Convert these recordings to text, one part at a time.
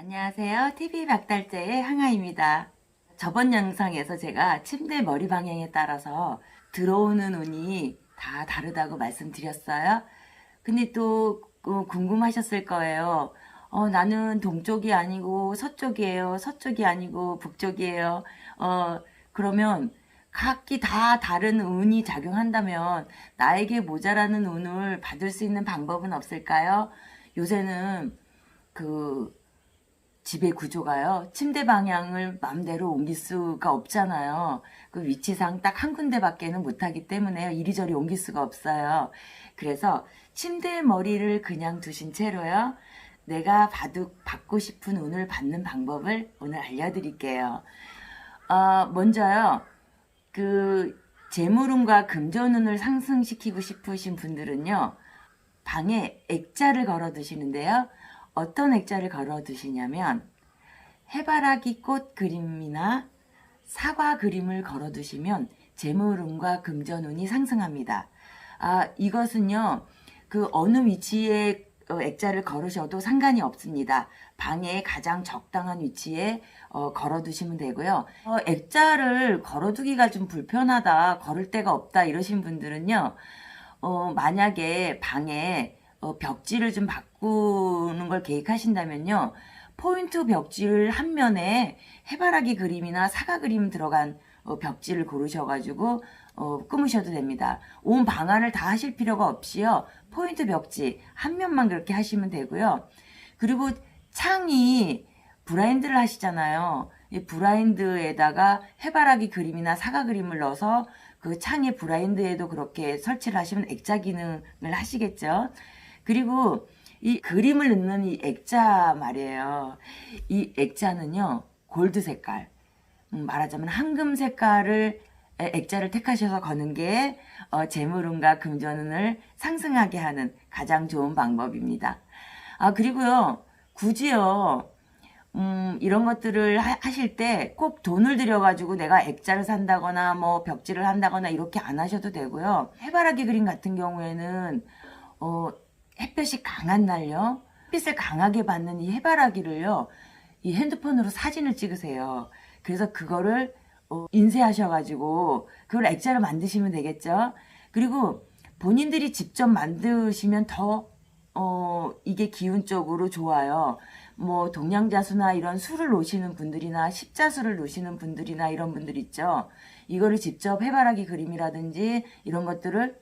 안녕하세요. TV 박달재의 항아입니다. 저번 영상에서 제가 침대 머리 방향에 따라서 들어오는 운이 다 다르다고 말씀드렸어요. 근데 또 궁금하셨을 거예요. 나는 동쪽이 아니고 서쪽이에요. 서쪽이 아니고 북쪽이에요. 그러면 각기 다 다른 운이 작용한다면 나에게 모자라는 운을 받을 수 있는 방법은 없을까요? 요새는 그 집의 구조가요. 침대 방향을 마음대로 옮길 수가 없잖아요. 그 위치상 딱 한 군데밖에는 못하기 때문에 이리저리 옮길 수가 없어요. 그래서 침대 머리를 그냥 두신 채로요. 내가 받고 싶은 운을 받는 방법을 오늘 알려드릴게요. 먼저요. 재물운과 금전운을 상승시키고 싶으신 분들은요. 방에 액자를 걸어 두시는데요. 어떤 액자를 걸어 두시냐면 해바라기 꽃 그림이나 사과 그림을 걸어 두시면 재물운과 금전운이 상승합니다. 이것은요. 어느 위치에 액자를 걸으셔도 상관이 없습니다. 방에 가장 적당한 위치에 걸어 두시면 되고요. 액자를 걸어 두기가 좀 불편하다, 걸을 데가 없다 이러신 분들은요. 만약에 방에 벽지를 좀 바꾸는 걸 계획하신다면요. 포인트 벽지를 한 면에 해바라기 그림이나 사과 그림 들어간 벽지를 고르셔가지고 꾸미셔도 됩니다. 온 방안을 다 하실 필요가 없이요. 포인트 벽지 한 면만 그렇게 하시면 되고요. 그리고 창이 블라인드를 하시잖아요. 이 블라인드에다가 해바라기 그림이나 사과 그림을 넣어서 그 창의 블라인드에도 그렇게 설치를 하시면 액자 기능을 하시겠죠. 그리고 이 그림을 넣는 이 액자 말이에요. 이 액자는요, 골드 색깔, 말하자면 황금 색깔을 액자를 택하셔서 거는 게 재물운과 금전운을 상승하게 하는 가장 좋은 방법입니다. 그리고요, 굳이요, 이런 것들을 하실 때 꼭 돈을 들여가지고 내가 액자를 산다거나 뭐 벽지를 한다거나 이렇게 안 하셔도 되고요. 해바라기 그림 같은 경우에는 햇볕이 강한 날요. 햇빛을 강하게 받는 이 해바라기를요. 이 핸드폰으로 사진을 찍으세요. 그래서 그거를 인쇄하셔가지고 그걸 액자로 만드시면 되겠죠. 그리고 본인들이 직접 만드시면 더 이게 기운적으로 좋아요. 뭐 동양자수나 이런 수를 놓으시는 분들이나 십자수를 놓으시는 분들이나 이런 분들 있죠. 이거를 직접 해바라기 그림이라든지 이런 것들을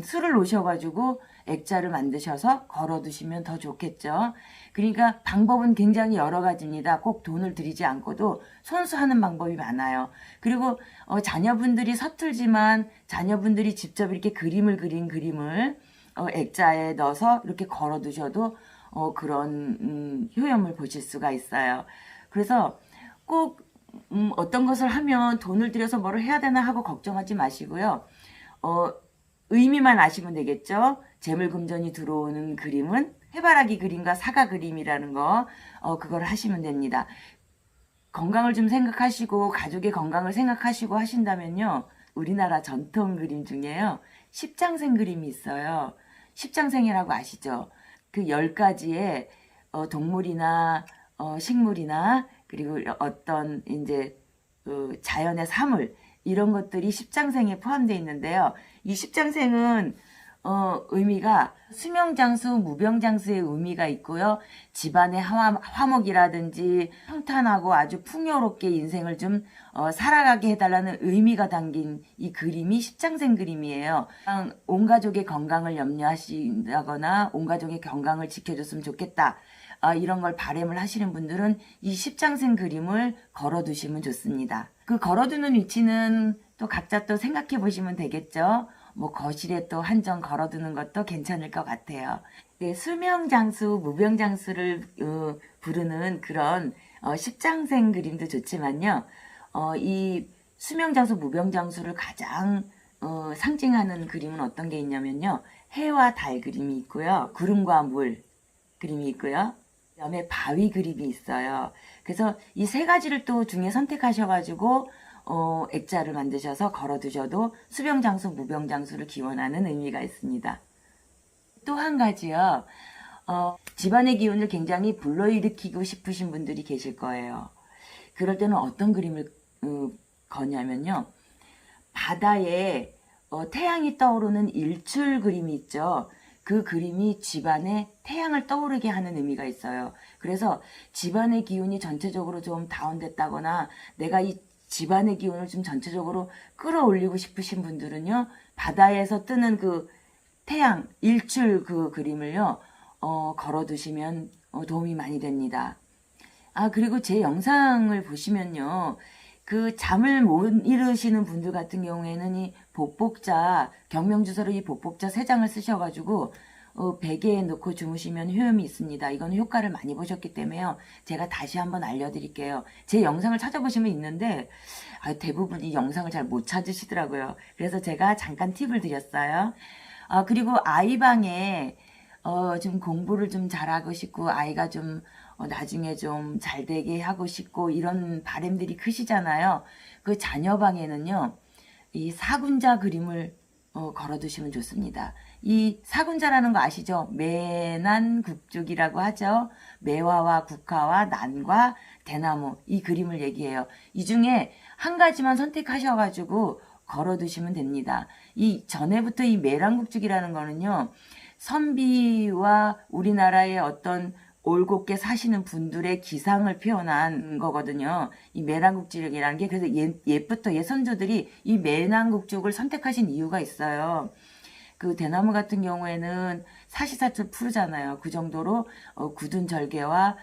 수를 놓으셔가지고 액자를 만드셔서 걸어두시면 더 좋겠죠. 그러니까 방법은 굉장히 여러 가지입니다. 꼭 돈을 들이지 않고도 손수 하는 방법이 많아요. 그리고 자녀분들이 서툴지만 자녀분들이 직접 이렇게 그림을 그린 그림을 액자에 넣어서 이렇게 걸어두셔도 그런 효험을 보실 수가 있어요. 그래서 꼭 어떤 것을 하면 돈을 들여서 뭐를 해야 되나 하고 걱정하지 마시고요. 의미만 아시면 되겠죠. 재물금전이 들어오는 그림은 해바라기 그림과 사과 그림이라는 거 그걸 하시면 됩니다. 건강을 좀 생각하시고 가족의 건강을 생각하시고 하신다면요. 우리나라 전통 그림 중에요. 십장생 그림이 있어요. 십장생이라고 아시죠? 그 10가지의 동물이나 식물이나 그리고 어떤 이제 자연의 사물 이런 것들이 십장생에 포함되어 있는데요. 이 십장생은 의미가 수명장수, 무병장수의 의미가 있고요. 집안의 화목이라든지 평탄하고 아주 풍요롭게 인생을 좀 살아가게 해달라는 의미가 담긴 이 그림이 십장생 그림이에요. 온 가족의 건강을 염려하신다거나 온 가족의 건강을 지켜줬으면 좋겠다. 이런 걸 바람을 하시는 분들은 이 십장생 그림을 걸어두시면 좋습니다. 그 걸어두는 위치는 또 각자 또 생각해 보시면 되겠죠. 뭐 거실에 또 한정 걸어두는 것도 괜찮을 것 같아요. 네, 수명장수, 무병장수를 부르는 그런 십장생 그림도 좋지만요. 이 수명장수, 무병장수를 가장 상징하는 그림은 어떤 게 있냐면요. 해와 달 그림이 있고요. 구름과 물 그림이 있고요. 그다음에 바위 그림이 있어요. 그래서 이 세 가지를 또 중에 선택하셔가지고 액자를 만드셔서 걸어두셔도 수병장수, 무병장수를 기원하는 의미가 있습니다. 또 한 가지요. 집안의 기운을 굉장히 불러일으키고 싶으신 분들이 계실 거예요. 그럴 때는 어떤 그림을 거냐면요. 바다에 태양이 떠오르는 일출 그림이 있죠. 그 그림이 집안에 태양을 떠오르게 하는 의미가 있어요. 그래서 집안의 기운이 전체적으로 좀 다운됐다거나 내가 이 집안의 기운을 좀 전체적으로 끌어올리고 싶으신 분들은요. 바다에서 뜨는 그 태양, 일출 그 그림을요. 걸어두시면 도움이 많이 됩니다. 그리고 제 영상을 보시면요. 그 잠을 못 이루시는 분들 같은 경우에는 이 복복자, 경명주사로 이 복복자 3장을 쓰셔가지고 베개에 넣고 주무시면 효험이 있습니다. 이건 효과를 많이 보셨기 때문에요. 제가 다시 한번 알려드릴게요. 제 영상을 찾아보시면 있는데 대부분이 영상을 잘 못 찾으시더라고요. 그래서 제가 잠깐 팁을 드렸어요. 그리고 아이 방에 좀 공부를 좀 잘하고 싶고 아이가 좀 나중에 좀 잘되게 하고 싶고 이런 바람들이 크시잖아요. 그 자녀 방에는요. 이 사군자 그림을 걸어두시면 좋습니다. 이 사군자라는 거 아시죠? 매난국죽이라고 하죠. 매화와 국화와 난과 대나무 이 그림을 얘기해요. 이 중에 한 가지만 선택하셔가지고 걸어두시면 됩니다. 이 전에부터 이 매란국죽이라는 거는요. 선비와 우리나라의 어떤 올곧게 사시는 분들의 기상을 표현한 거거든요. 이 매난국죽이라는 게 그래서 옛부터 예선조들이 이 매난국죽을 선택하신 이유가 있어요. 그 대나무 같은 경우에는 사시사철 푸르잖아요. 그 정도로 굳은 절개와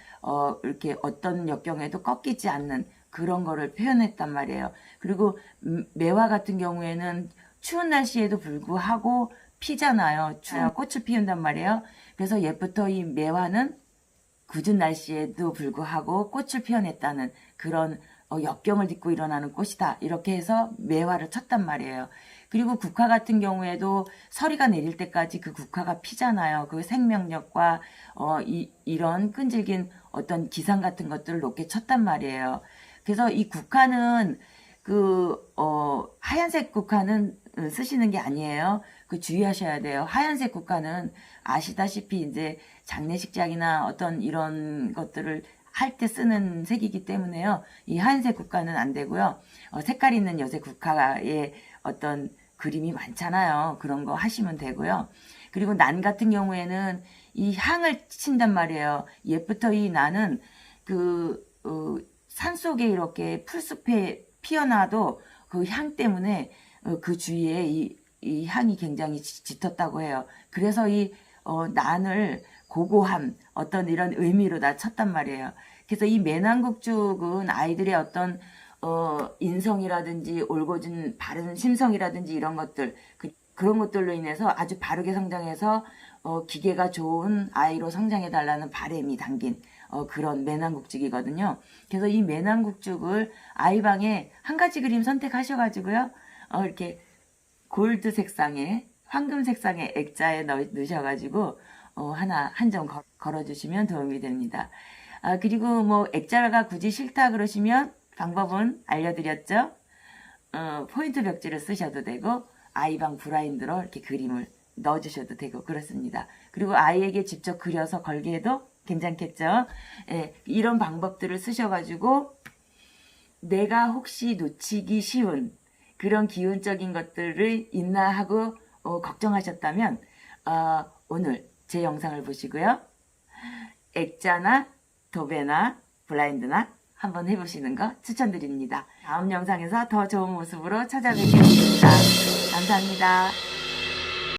이렇게 어떤 역경에도 꺾이지 않는 그런 거를 표현했단 말이에요. 그리고 매화 같은 경우에는 추운 날씨에도 불구하고 피잖아요. 꽃을 피운단 말이에요. 그래서 옛부터 이 매화는 굳은 날씨에도 불구하고 꽃을 피워냈다는 그런 역경을 딛고 일어나는 꽃이다. 이렇게 해서 매화를 쳤단 말이에요. 그리고 국화 같은 경우에도 서리가 내릴 때까지 그 국화가 피잖아요. 그 생명력과 이런 끈질긴 어떤 기상 같은 것들을 높게 쳤단 말이에요. 그래서 이 국화는 하얀색 국화는 쓰시는 게 아니에요. 그 주의하셔야 돼요. 하얀색 국화는 아시다시피 이제 장례식장이나 어떤 이런 것들을 할 때 쓰는 색이기 때문에요. 이 하얀색 국화는 안 되고요. 색깔 있는 여색 국화의 어떤 그림이 많잖아요. 그런 거 하시면 되고요. 그리고 난 같은 경우에는 이 향을 친단 말이에요. 옛부터 이 난은 산속에 이렇게 풀숲에 피어나도 그 향 때문에 그 주위에 이 향이 굉장히 짙었다고 해요. 그래서 이 난을 고고함 어떤 이런 의미로 다 쳤단 말이에요. 그래서 이 매난국죽은 아이들의 어떤 인성이라든지 올곧은 바른 심성이라든지 이런 것들 그런 것들로 인해서 아주 바르게 성장해서 기계가 좋은 아이로 성장해 달라는 바람이 담긴 그런 매난국죽이거든요. 그래서 이 매난국죽을 아이방에 한 가지 그림 선택하셔가지고요. 이렇게 골드 색상에 황금 색상의 액자에 넣으셔가지고 한 점 걸어주시면 도움이 됩니다. 그리고 뭐 액자가 굳이 싫다 그러시면 방법은 알려드렸죠. 포인트 벽지를 쓰셔도 되고 아이방 블라인드로 이렇게 그림을 넣어주셔도 되고 그렇습니다. 그리고 아이에게 직접 그려서 걸게 해도 괜찮겠죠. 예, 이런 방법들을 쓰셔가지고 내가 혹시 놓치기 쉬운 그런 기운적인 것들을 있나 하고 걱정하셨다면 오늘 제 영상을 보시고요. 액자나 도배나 블라인드나 한번 해보시는 거 추천드립니다. 다음 영상에서 더 좋은 모습으로 찾아뵙겠습니다. 감사합니다.